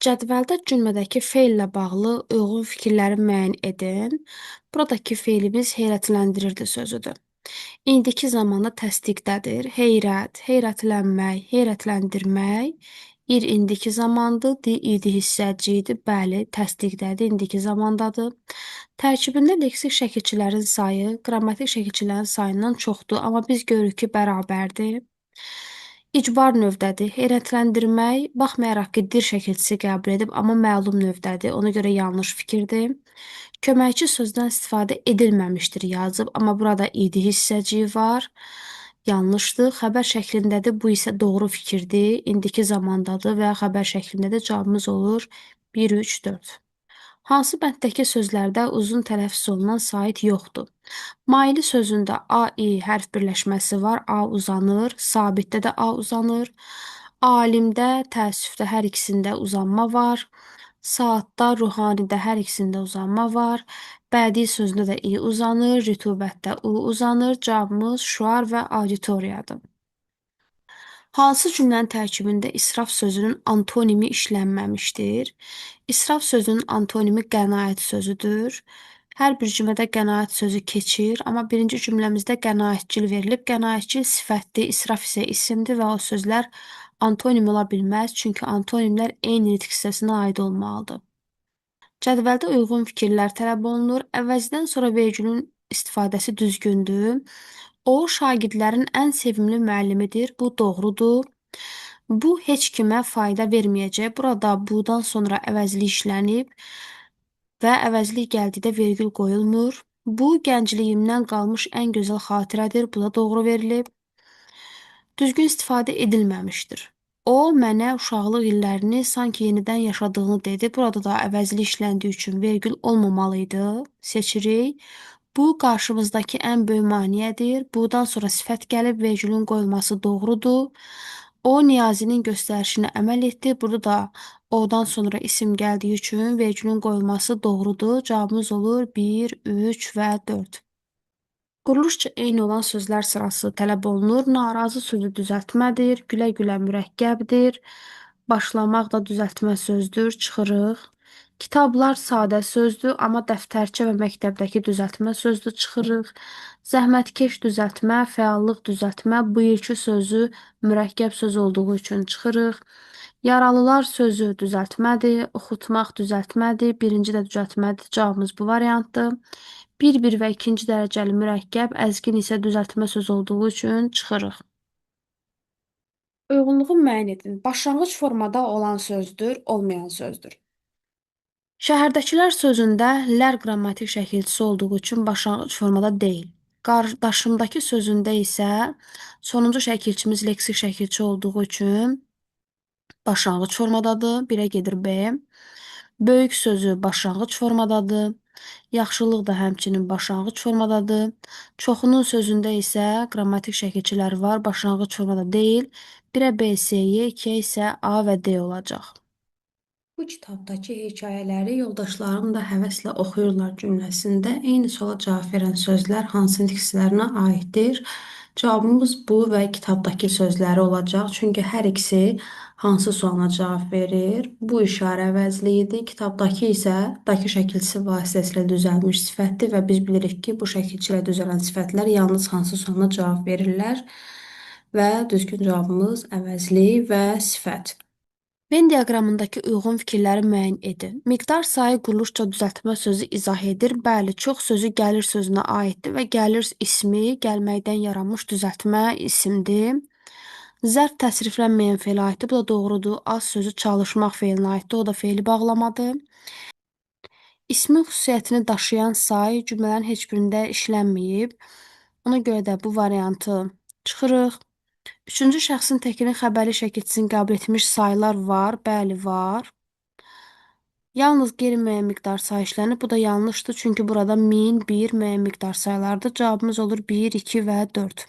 Cədvəldə cümlədəki feillə bağlı uyğun fikirləri müəyyən edin. Buradakı feilimiz heyrətləndirirdi sözüdür. İndiki zamanda təsdiqdədir. Heyrət, heyrətlənmək, heyrətləndirmək. İr indiki zamandır, di idi hissəcidir. Bəli, təsdiqdədir, indiki zamandadır. Tərkibində leksik şəkilçilərin sayı qrammatik şəkilçilərin sayından çoxdur, amma biz görürük ki, bərabərdir. İcbar növdədir. Heyrətləndirmək, baxmayaraq ki, dir şəkilçisi qəbul edib, amma məlum növdədir. Ona görə yanlış fikirdir. Köməkçi sözdən istifadə edilməmişdir yazıb, amma burada idi hissəciyi var. Yanlışdır. Xəbər şəklindədir. Bu isə doğru fikirdir. İndiki zamandadır və xəbər şəklindədir. Cavabımız olur 1, 3, 4. Hansı bənddəki sözlərdə uzun tələffüz olunan sait yoxdur? Maili sözündə A-I hərf birləşməsi var. A uzanır. Sabitdə də A uzanır. Alimdə, təəssüfdə hər ikisində uzanma var. Saatda, ruhanidə hər ikisində uzanma var. Bədii sözündə də I uzanır. Rütubətdə U uzanır. Cavabımız şüar və auditoriyadır. Hansı cümlənin tərkibində israf sözünün antonimi işlənməmişdir? İsraf sözünün antonimi qənaət sözüdür. Hər bir cümlədə qənaət sözü keçir, amma birinci cümləmizdə qənaətcil verilib. Qənaətcil sifətdir, israf isə isimdir və o sözlər antonim ola bilməz, çünki antonimlər eyni nitq hissəsinə aid olmalıdır. Cədvəldə uyğun fikirlər tələb olunur. Əvəzdən sonra vergülün istifadəsi düzgündür. O, şagirdlərin ən sevimli müəllimidir. Bu doğrudur. Bu, heç kimə fayda verməyəcək. Burada budan sonra əvəzli işlənib və əvəzli gəldikdə vergül qoyulmur. Bu, gəncliyimdən qalmış ən gözəl xatirədir. Bu da doğru verilib. Düzgün istifadə edilməmişdir. O, mənə uşaqlıq illərini sanki yenidən yaşadığını dedi. Burada da əvəzli işləndiyi üçün vergül olmamalıydı. Seçirik. Bu, qarşımızdakı ən böyük maneədir. Budan sonra sifət gəlib, vergülün qoyulması doğrudur. O, Niyazinin göstərişinə əməl etdi. Burada da o-dan sonra isim gəldiyi üçün vergülün qoyulması doğrudur. Cavabımız olur 1, 3 və 4. Quruluşca eyni olan sözlər sırası tələb olunur. Narazı sözü düzəltmədir. Gülə-gülə mürəkkəbdir. Başlamaq da düzəltmə sözdür. Çıxırıq. Kitablar sadə sözdür, amma dəftərçə və məktəbdəki düzəltmə sözdür. Çıxırıq. Zəhmətkeş düzəltmə, fəallıq düzəltmə. Bu ilki sözü mürəkkəb söz olduğu üçün çıxırıq. Yaralılar sözü düzəltmədir. Oxutmaq düzəltmədir. Birinci də düzəltmədir. Cavabımız bu variantdır. Bir və ikinci dərəcəli mürəkkəb, əzgin isə düzəltmə söz olduğu üçün çıxırıq. Uyğunluğu müəyyən edin. Başlanğıc formada olan sözdür, olmayan sözdür. Şəhərdəkilər sözündə lər qrammatik şəkilçisi olduğu üçün başlanğıc formada deyil. Qardaşımdakı sözündə isə sonuncu şəkilçimiz leksik şəkilçi olduğu üçün başlanğıc formadadır. 1-ə gedir B. Böyük sözü başlanğıc formadadır. Yaxşılıq da həmçinin başlanğıc formadadır. Çoxunun sözündə isə qrammatik şəkilçilər var, başlanğıc formada deyil. 1-ə B, C-yə, 2-yə isə A və D olacaq. Bu kitabdakı hekayələri yoldaşlarım da həvəslə oxuyurlar cümləsində eyni suala cavab verən sözlər hansı nitq hissələrinə aiddir? Cavabımız bu və kitabdakı sözləri olacaq. Çünki hər ikisi hansı sualına cavab verir? Bu işarə əvəzliyidir. Kitabdakı isə daki şəkilçisi vasitəsilə düzəlmiş sifətdir və biz bilirik ki, bu şəkilçi ilə düzələn sifətlər yalnız hansı sualına cavab verirlər və düzgün cavabımız əvəzli və sifət. Venn diaqramındakı uyğun fikirləri müəyyən edin. Miqdar sayı quruluşca düzəltmə sözü izah edir. Bəli, çox sözü gəlir sözünə aiddir və gəlir ismi gəlməkdən yaranmış düzəltmə isimdir. Zərf təsriflənməyən feilə aiddir. Bu da doğrudur. Az sözü çalışmaq feilinə aiddir. O da feili bağlamadır. İsmin xüsusiyyətini daşıyan say cümlələrin heç birində işlənməyib. Ona görə də bu variantı çıxırıq. Üçüncü şəxsin təkinin xəbərli şəkilçisini qəbul etmiş saylar var. Bəli, var. Yalnız qeyri-müəyyən miqdar say işlənir. Bu da yanlışdır. Çünki burada 1000, 1 müəyyən miqdar saylardır. Cavabımız olur 1, 2 və 4.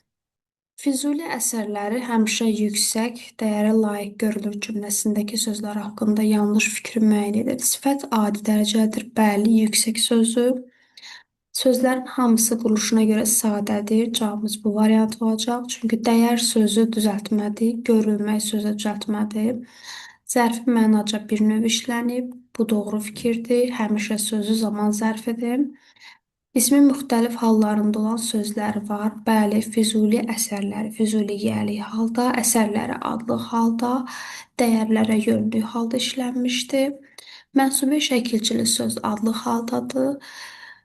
Füzuli əsərləri həmişə yüksək dəyərə layiq görülür cümləsindəki sözlər haqqında yanlış fikri müəyyən edir. Sifət adi dərəcədir. Bəli, yüksək sözü. Sözlərin hamısı quruluşuna görə sadədir. Cavabımız bu variant olacaq. Çünki dəyər sözü düzəltmədir. Görülmək sözü düzəltmədir. Zərfi mənaca bir növ işlənib. Bu doğru fikirdir. Həmişə sözü zaman zərfidir. İsmin müxtəlif hallarında olan sözlər var. Bəli, Füzuli əsərləri Füzuli yəli halda, əsərləri adlı halda, dəyərlərə yönlü halda işlənmişdir. Mənsubi şəkilçili söz adlı haldadır.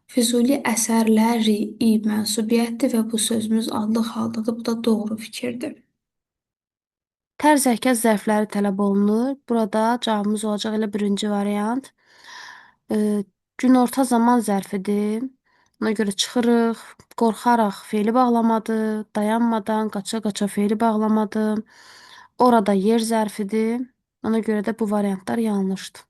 Füzuli əsərləri i mənsubiyyətdir və bu sözümüz adlı haldadır. Bu da doğru fikirdir. Tərz hərəkət zərfləri tələb olunur. Burada cavabımız olacaq elə birinci variant. Günorta zaman zərfidir. Ona görə çıxırıq, qorxaraq fe'li bağlamadır, dayanmadan, qaça-qaça fe'li bağlamadır. Orada yer zərfidir. Ona görə də bu variantlar yanlışdır.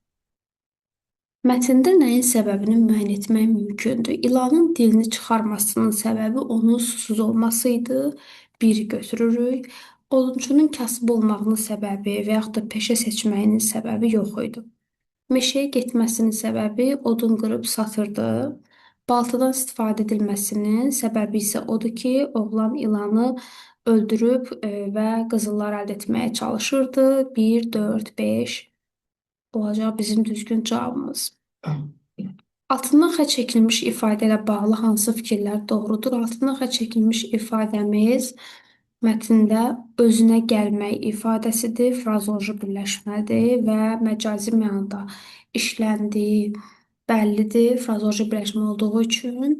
Mətndə nəyin səbəbini müəyyən etmək mümkündür? İlanın dilini çıxarmasının səbəbi onun susuz olması idi. Bir götürürük. Odunçunun kasıb olmağının səbəbi və yaxud da peşə seçməyinin səbəbi yox idi. Meşəyə getməsinin səbəbi odun qırıb satırdı. Baltadan istifadə edilməsinin səbəbi isə odur ki, oğlan ilanı öldürüb və qızıllar əldə etməyə çalışırdı. 1, 4, 5 olacaq bizim düzgün cavabımız. Altından xətt çəkilmiş ifadə ilə bağlı hansı fikirlər doğrudur? Altından xətt çəkilmiş ifadəmiz mətndə özünə gəlmək ifadəsidir, frazoloji birləşmədir və məcazi mənada işləndiyi bəllidir, frazoloji birləşmə olduğu üçün.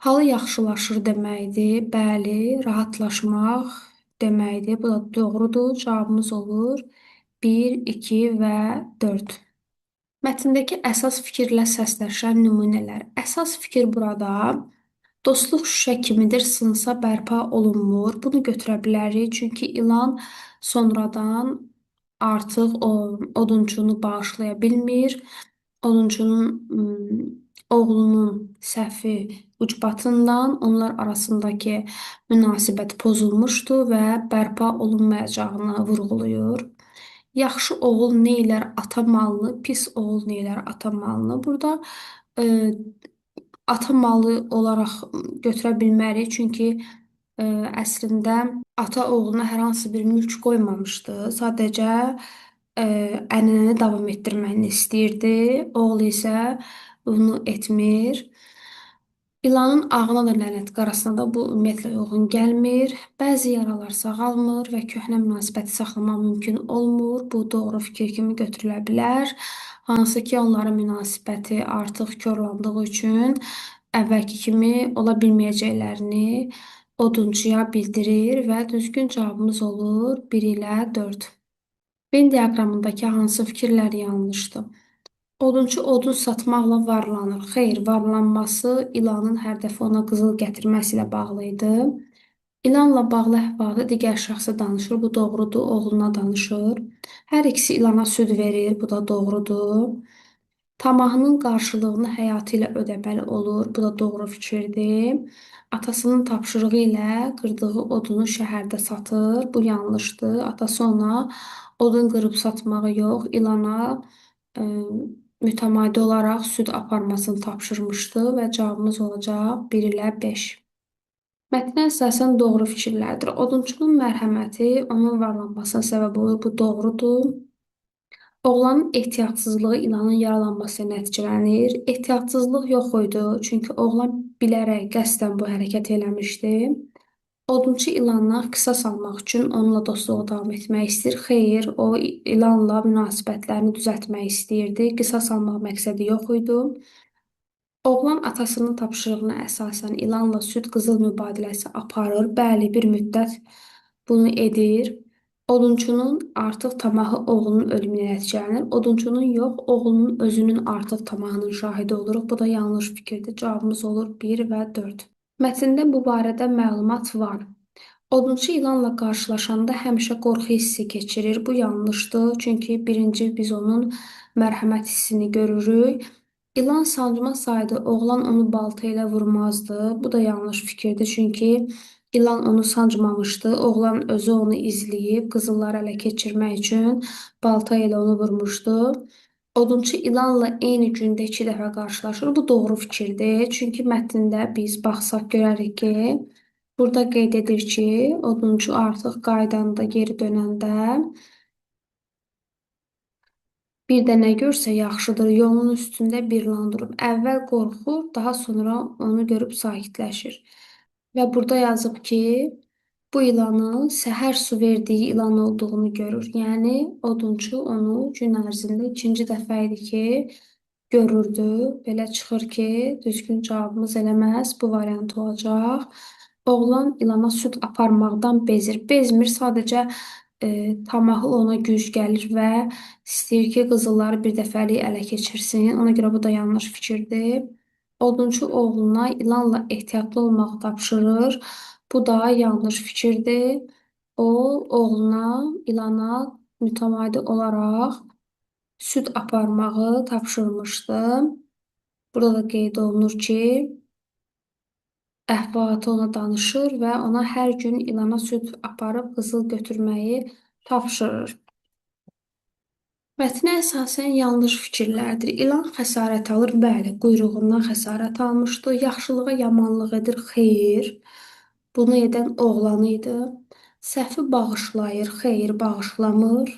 Halı yaxşılaşır deməkdir, bəli, rahatlaşmaq deməkdir. Bu da doğrudur. Cavabımız olur 1, 2 və 4. Mətndəki əsas fikirlə səsləşən nümunələr. Əsas fikir burada dostluq şüşə kimidir, sınsa bərpa olunmur. Bunu götürə bilərik, çünki ilan sonradan artıq odunçunu bağışlaya bilmir. Odunçunun oğlunun səhvi ucbatından onlar arasındakı münasibət pozulmuşdu və bərpa olunmayacağını vurğulayır. Yaxşı oğul neylər ata malını, pis oğul neylər ata malını. Burada e, ata malı olaraq götürə bilmərik, çünki əslində ata oğluna hər hansı bir mülk qoymamışdı. Sadəcə ənənəni davam etdirməyini istəyirdi. Oğlu isə bunu etmir. İlanın ağına da lənət, qarasına da bu ümumiyyətlə uyğun gəlmir. Bəzi yaralar sağalmır və köhnə münasibəti saxlamaq mümkün olmur. Bu doğru fikir kimi götürülə bilər. Hansı ki, onların münasibəti artıq korlandığı üçün əvvəlki kimi ola bilməyəcəklərini odunçuya bildirir və düzgün cavabımız olur 1 ilə 4. Venn diaqramındakı hansı fikirlər yanlışdır? Odunçu odun satmaqla varlanır. Xeyr, varlanması ilanın hər dəfə ona qızıl gətirməsi ilə bağlı idi. İlanla bağlı əhvalatı digər şəxsə danışır. Bu doğrudur, oğluna danışır. Hər ikisi ilana süd verir. Bu da doğrudur. Tamahının qarşılığını həyatı ilə ödəməli olur. Bu da doğru fikirdir. Atasının tapşırığı ilə qırdığı odunu şəhərdə satır. Bu yanlışdır. Atası ona odun qırıb satmağı yox, ilana mütəmadi olaraq süd aparmasını tapşırmışdı və cavabımız olacaq 1 ilə 5. Mətnə əsasən doğru fikirlərdir. Odunçunun mərhəməti onun varlanmasına səbəb olur. Bu doğrudur. Oğlanın ehtiyatsızlığı ilanın yaralanmasına nəticələnir. Ehtiyatsızlıq yox idi, çünki oğlan bilərək qəsdən bu hərəkət eləmişdi. Odunçu ilandan qisas almaq üçün onunla dostluğa davam etmək istəyir. Xeyr, o ilanla münasibətlərini düzəltmək istəyirdi. Qisas almaq məqsədi yox idi. Oğlan atasının tapşırığına əsasən ilanla süd qızıl mübadiləsi aparır. Bəli, bir müddət bunu edir. Odunçunun artıq tamahı oğlunun ölümünə nəticələnir. Odunçunun yox, oğlunun özünün artıq tamahının şahidi oluruq. Bu da yanlış fikirdir. Cavabımız olur 1 və 4. Mətndə bu barədə məlumat var. Odunçu ilanla qarşılaşanda həmişə qorxu hissi keçirir. Bu yanlışdır, çünki birinci biz onun mərhəmət hissini görürük. İlan sancma saydı, oğlan onu balta ilə vurmazdı. Bu da yanlış fikirdir, çünki ilan onu sancmamışdı. Oğlan özü onu izləyib qızılları ələ keçirmək üçün balta ilə onu vurmuşdu. Odunçu ilanla eyni gündə 2 dəfə qarşılaşır. Bu doğru fikirdir. Çünki mətndə biz baxsaq görərik ki, burada qeyd edir ki, odunçu artıq qaydanda geri dönəndə Bir də nə görsə yaxşıdır, yolun üstündə bir lan durub. Əvvəl qorxur, daha sonra onu görüb sakitləşir. Və burada yazıb ki, bu ilanın səhər su verdiyi ilan olduğunu görür. Yəni odunçu onu gün ərzində ikinci dəfə idi ki, görürdü. Belə çıxır ki, düzgün cavabımız elə məhz bu variant olacaq. Oğlan ilana süd aparmaqdan bezir. Bezmir, sadəcə tamahıl ona güc gəlir və istəyir ki, qızılları bir dəfəlik ələ keçirsin. Ona görə bu da yanlış fikirdir. Odunçu oğluna ilanla ehtiyatlı olmağı tapşırır. Bu da yanlış fikirdir. O, oğluna, ilana mütəmadi olaraq süd aparmağı tapşırmışdı. Burada da qeyd olunur ki, əhvalatı ona danışır və ona hər gün ilana süd aparıb qızıl götürməyi tapşırır. Mətnə əsasən yanlış fikirlərdir. İlan xəsarət alır, bəli, quyruğundan xəsarət almışdı. Yaxşılığa yamanlıq edir, xeyr. Bunu edən oğlan idi. Səhvi bağışlayır, xeyr, bağışlamır.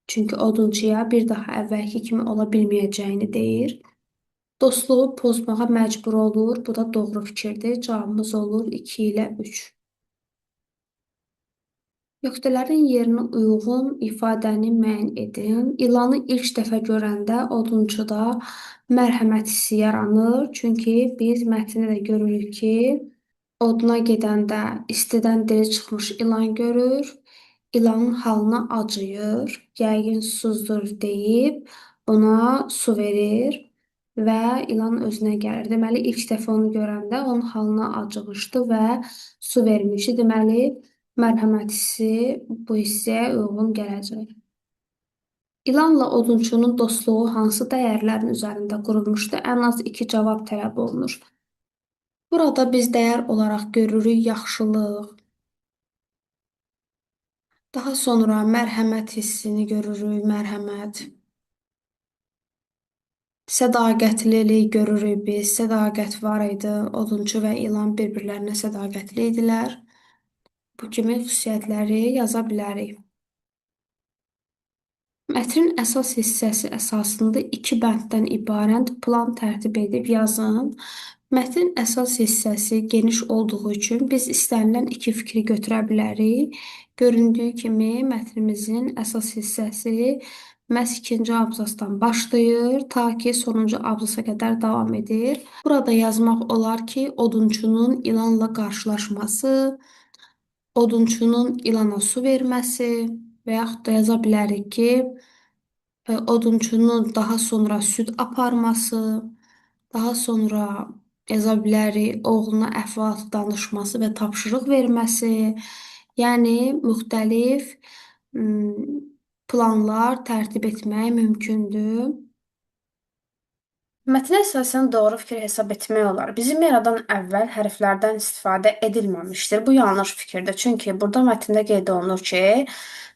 Çünki odunçuya bir daha əvvəlki kimi ola bilməyəcəyini deyir. Dostluğu pozmağa məcbur olur. Bu da doğru fikirdir. Cavabımız olur 2 ilə 3. Nöqtələrin yerinə uyğun ifadəni müəyyən edin. İlanı ilk dəfə görəndə odunçuda mərhəmət hissi yaranır. Çünki biz mətndə də görürük ki, oduna gedəndə istidən dili çıxmış ilan görür. İlanın halına acıyır. Yəqin susuzdur deyib ona su verir və ilan özünə gəlir. Deməli, ilk dəfə onu görəndə onun halına acımışdı və su vermişdi. Deməli, mərhəmət hissi bu hissəyə uyğun gələcək. İlanla odunçunun dostluğu hansı dəyərlərin üzərində qurulmuşdu? Ən az 2 cavab tələb olunur. Burada biz dəyər olaraq görürük yaxşılıq. Daha sonra mərhəmət hissini görürük, mərhəmət. Sədaqətlilik görürük biz. Sədaqət var idi. Odunçu və ilan bir-birlərinə sədaqətli idilər. Bu kimi xüsusiyyətləri yaza bilərik. Mətnin əsas hissəsi əsasında 2 bənddən ibarət plan tərtib edib yazın. Mətnin əsas hissəsi geniş olduğu üçün biz istənilən 2 fikri götürə bilərik. Göründüyü kimi mətnimizin əsas hissəsi məhz ikinci abzasdan başlayır, ta ki sonuncu abzasa qədər davam edir. Burada yazmaq olar ki, odunçunun ilanla qarşılaşması, odunçunun ilana su verməsi və yaxud da yaza bilərik ki, odunçunun daha sonra süd aparması, daha sonra yaza bilərik oğluna əhvalat danışması və tapşırıq verməsi, yəni müxtəlif planlar tərtib etmək mümkündür. Mətnə əsasən doğru fikir hesab etmək olar. Bizim yaradan əvvəl hərflərdən istifadə edilməmişdir. Bu yanlış fikirdir. Çünki burada mətndə qeyd olunur ki,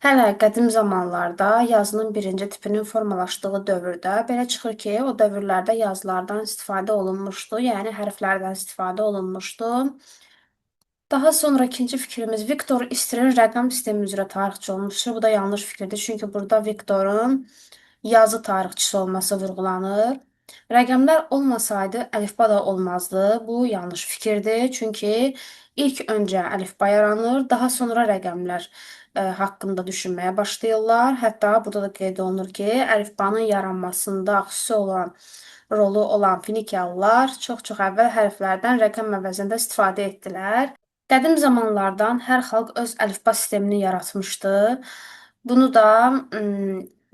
hələ qədim zamanlarda yazının birinci tipinin formalaşdığı dövrdə belə çıxır ki, o dövrlərdə yazılardan istifadə olunmuşdu, yəni hərflərdən istifadə olunmuşdu. Daha sonra ikinci fikrimiz Viktor İstrin rəqəm sistemi üzrə tarixçi olmuşdur. Bu da yanlış fikirdir. Çünki burada Viktorun yazı tarixçisi olması vurğulanır. Rəqəmlər olmasaydı əlifba da olmazdı. Bu yanlış fikirdir. Çünki ilk öncə əlifba yaranır, daha sonra rəqəmlər haqqında düşünməyə başlayırlar. Hətta burada da qeyd olunur ki, əlifbanın yaranmasında xüsusi olan rolu olan Finikiyalılar çox-çox əvvəl hərflərdən rəqəm əvəzində istifadə etdilər. Qədim zamanlardan hər xalq öz əlifba sistemini yaratmışdı. Bunu da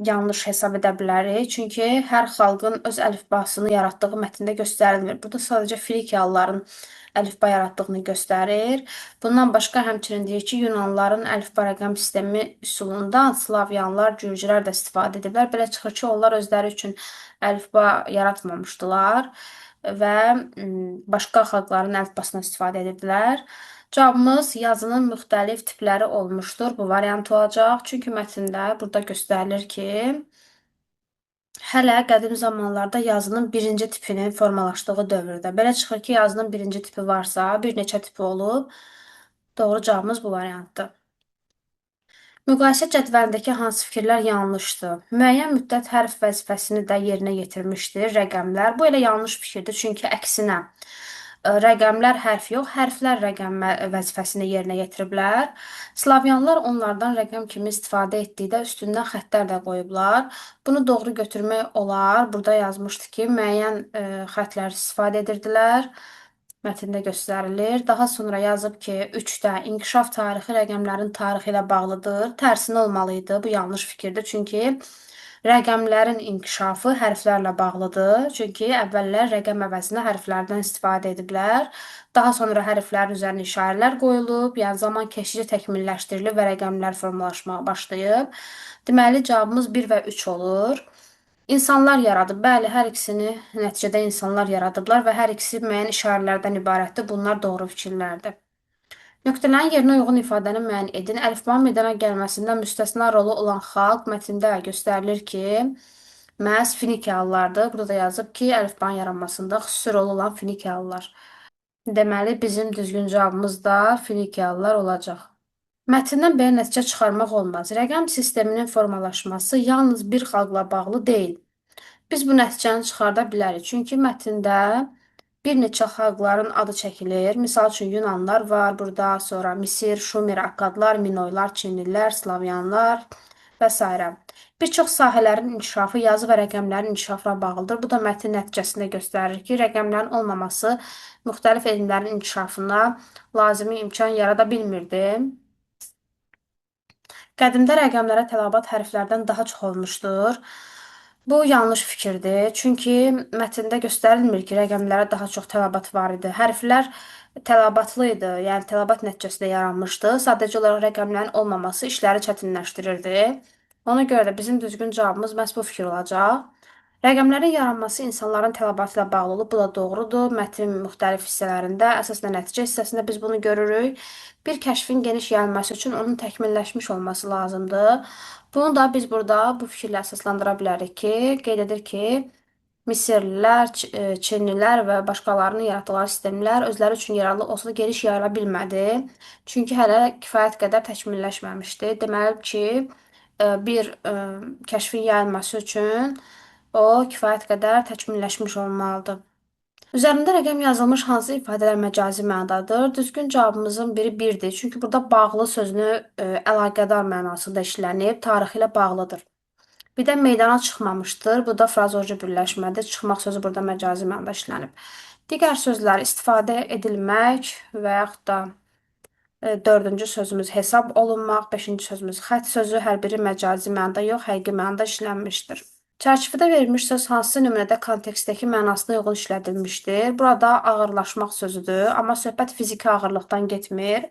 yanlış hesab edə bilərik. Çünki hər xalqın öz əlifbasını yaratdığı mətndə göstərilmir. Burada sadəcə Frikiyalıların əlifba yaratdığını göstərir. Bundan başqa həmçinin deyir ki, Yunanlıların əlifba rəqəm sistemi üsulundan Slavyanlar, Gürcülər də istifadə ediblər. Belə çıxır ki, onlar özləri üçün əlifba yaratmamışdılar və başqa xalqların əlifbasından istifadə ediblər. Cavabımız yazının müxtəlif tipləri olmuşdur. Bu variant olacaq. Çünki mətndə burada göstərilir ki, hələ qədim zamanlarda yazının birinci tipinin formalaşdığı dövrdə. Belə çıxır ki, yazının birinci tipi varsa, bir neçə tipi olub. Doğru cavabımız bu variantdır. Müqayisə cədvəlindəki hansı fikirlər yanlışdır? Müəyyən müddət hərf vəzifəsini də yerinə yetirmişdir rəqəmlər. Bu elə yanlış fikirdir, çünki əksinə rəqəmlər hərf yox, hərflər rəqəm vəzifəsini yerinə yetiriblər. Slavyanlar onlardan rəqəm kimi istifadə etdikdə üstündən xəttlər də qoyublar. Bunu doğru götürmək olar. Burada yazmışdı ki, müəyyən xəttlər istifadə edirdilər. Mətndə göstərilir. Daha sonra yazıb ki, 3-də inkişaf tarixi rəqəmlərin tarixi ilə bağlıdır. Tərsinə olmalı idi. Bu yanlış fikirdir. Çünki rəqəmlərin inkişafı hərflərlə bağlıdır. Çünki əvvəllər rəqəm əvəzinə hərflərdən istifadə ediblər. Daha sonra hərflərin üzərinə işarələr qoyulub, yəni zaman keçici təkmilləşdirilib və rəqəmlər formalaşmağa başlayıb. Deməli, cavabımız 1 və 3 olur. İnsanlar yaradıb. Bəli, hər ikisini nəticədə insanlar yaradıblar və hər ikisi müəyyən işarələrdən ibarətdir. Bunlar doğru fikirlərdir. Nöqtələrin yerinə uyğun ifadəni müəyyən edin. Əlifbanın meydana gəlməsində müstəsna rolu olan xalq mətndə göstərilir ki, məhz Finikiyalılardır. Burada da yazıb ki, əlifbanın yaranmasında xüsusi rol olan Finikiyalılar. Deməli, bizim düzgün cavabımız da Finikiyalılar olacaq. Mətndən belə nəticə çıxarmaq olmaz. Rəqəm sisteminin formalaşması yalnız bir xalqla bağlı deyil. Biz bu nəticəni çıxarda bilərik. Çünki mətndə bir neçə xalqların adı çəkilir. Misal üçün Yunanlar var burada, sonra Misir, Şumer, Akkadlar, Minoylar, Çinlilər, Slavyanlar və s. Bir çox sahələrin inkişafı yazı və rəqəmlərin inkişafına bağlıdır. Bu da mətn nəticəsində göstərir ki, rəqəmlərin olmaması müxtəlif elmlərin inkişafına lazımi imkan yarada bilmirdi. Qədimdə rəqəmlərə tələbat hərflərdən daha çox olmuşdur. Bu yanlış fikirdir. Çünki mətndə göstərilmir ki, rəqəmlərə daha çox tələbat var idi. Hərflər tələbatlı idi, yəni tələbat nəticəsində yaranmışdı. Sadəcə olaraq rəqəmlərin olmaması işləri çətinləşdirirdi. Ona görə də bizim düzgün cavabımız məhz bu fikir olacaq. Rəqəmlərin yaranması insanların tələbatı ilə bağlı olub. Bu da doğrudur. Mətnin müxtəlif hissələrində, əsasən nəticə hissəsində biz bunu görürük. Bir kəşfin geniş yayılması üçün onun təkmilləşmiş olması lazımdır. Bunu da biz burada bu fikirlə əsaslandıra bilərik ki, qeyd edir ki, Misirlilər, Çinlilər və başqalarının yaratdıqları sistemlər özləri üçün yararlı olsa da geniş yayıla bilmədi. Çünki hələ kifayət qədər təkmilləşməmişdi. Deməli ki, bir kəşfin yayılması üçün o kifayət qədər təkmilləşmiş olmalıdır. Üzərində rəqəm yazılmış hansı ifadələr məcazi mənadadır? Düzgün cavabımızın biri 1-dir. Çünki burada bağlı sözünü əlaqədar mənasında işlənib, tarixi ilə bağlıdır. Bir də meydana çıxmamışdır. Bu da frazoloji birləşmədir. Çıxmaq sözü burada məcazi mənada işlənib. Digər sözlər istifadə edilmək və yaxud da dördüncü sözümüz hesab olunmaq, beşinci sözümüz xətt sözü hər biri məcazi mənada yox, həqiqi mənada işlənmişdir. Çərçivədə verilmiş söz hansı nümunədə kontekstdəki mənasına uyğun işlədilmişdir? Burada ağırlaşmaq sözüdür, amma söhbət fiziki ağırlıqdan getmir.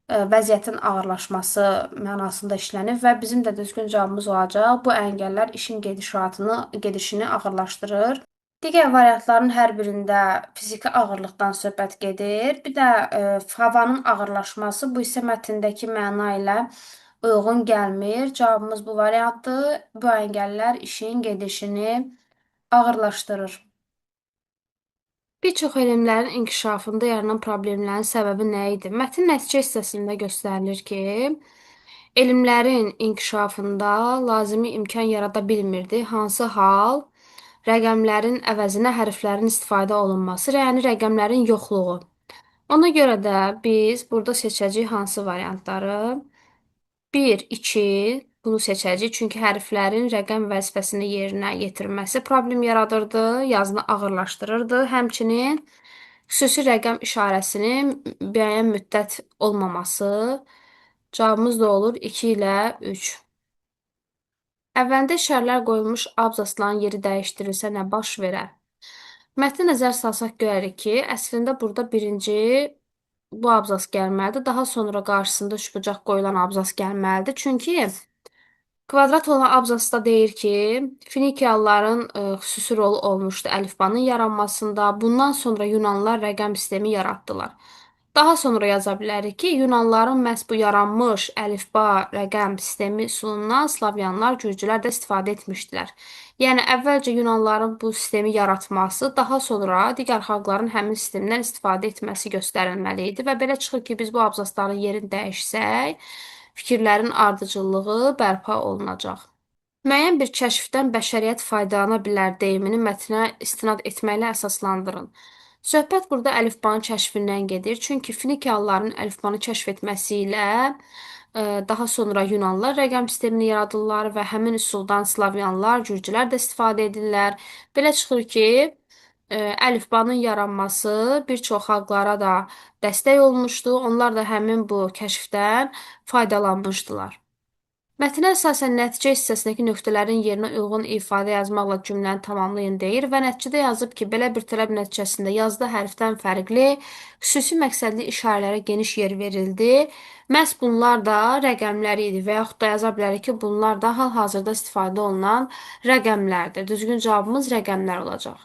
Vəziyyətin ağırlaşması mənasında işlənir və bizim də düzgün cavabımız olacaq. Bu əngəllər işin gedişini ağırlaşdırır. Digər variantların hər birində fiziki ağırlıqdan söhbət gedir. Bir də havanın ağırlaşması, bu isə mətndəki məna ilə uyğun gəlmir. Cavabımız bu variantdır. Bu əngəllər işin gedişini ağırlaşdırır. Bir çox elmlərin inkişafında yaranan problemlərin səbəbi nə idi? Mətn nəticə hissəsində göstərilir ki, elmlərin inkişafında lazımi imkan yarada bilmirdi. Hansı hal? Rəqəmlərin əvəzinə hərflərin istifadə olunması, yəni rəqəmlərin yoxluğu. Ona görə də biz burada seçəcəyik hansı variantları? 1, 2 bunu seçəcəyik, çünki hərflərin rəqəm vəzifəsini yerinə yetirməsi problem yaradırdı, yazını ağırlaşdırırdı. Həmçinin xüsusi rəqəm işarəsinin müəyyən müddət olmaması. Cavabımız da olur 2 ilə 3. Əvvəldə işarələr qoyulmuş abzasların yeri dəyişdirilsə nə baş verər? Mətnə nəzər salsaq görərik ki, əslində burada birinci bu abzas gəlməlidir. Daha sonra qarşısında üçbucaq qoyulan abzas gəlməlidir. Çünki kvadrat olan abzasda deyir ki, Finikiyalıların xüsusi rolu olmuşdu əlifbanın yaranmasında. Bundan sonra Yunanlılar rəqəm sistemi yaratdılar. Daha sonra yaza bilərik ki, Yunanlıların məhz bu yaranmış əlifba, rəqəm sistemi üsulundan Slavyanlar, Gürcülər də istifadə etmişdilər. Yəni əvvəlcə Yunanlıların bu sistemi yaratması, daha sonra digər xalqların həmin sistemdən istifadə etməsi göstərilməli idi və belə çıxır ki, biz bu abzasların yerini dəyişsək, fikirlərin ardıcıllığı bərpa olunacaq. Müəyyən bir kəşfdən bəşəriyyət faydalana bilər deyimini mətnə istinad etməklə əsaslandırın. Söhbət burada əlifbanın kəşfindən gedir. Çünki Finikiyalıların əlifbanı kəşf etməsi ilə daha sonra Yunanlılar rəqəm sistemini yaradırlar və həmin üsuldan Slavyanlar, Gürcülər də istifadə edirlər. Belə çıxır ki, əlifbanın yaranması bir çox xalqlara da dəstək olmuşdu. Onlar da həmin bu kəşfdən faydalanmışdılar. Mətnə əsasən nəticə hissəsindəki nöqtələrin yerinə uyğun ifadə yazmaqla cümləni tamamlayın deyir və nəticədə yazıb ki, belə bir tələb nəticəsində yazıda hərfdən fərqli, xüsusi məqsədli işarələrə geniş yer verildi. Məhz bunlar da rəqəmlər idi və yaxud da yaza bilərik ki, bunlar da hal-hazırda istifadə olunan rəqəmlərdir. Düzgün cavabımız rəqəmlər olacaq.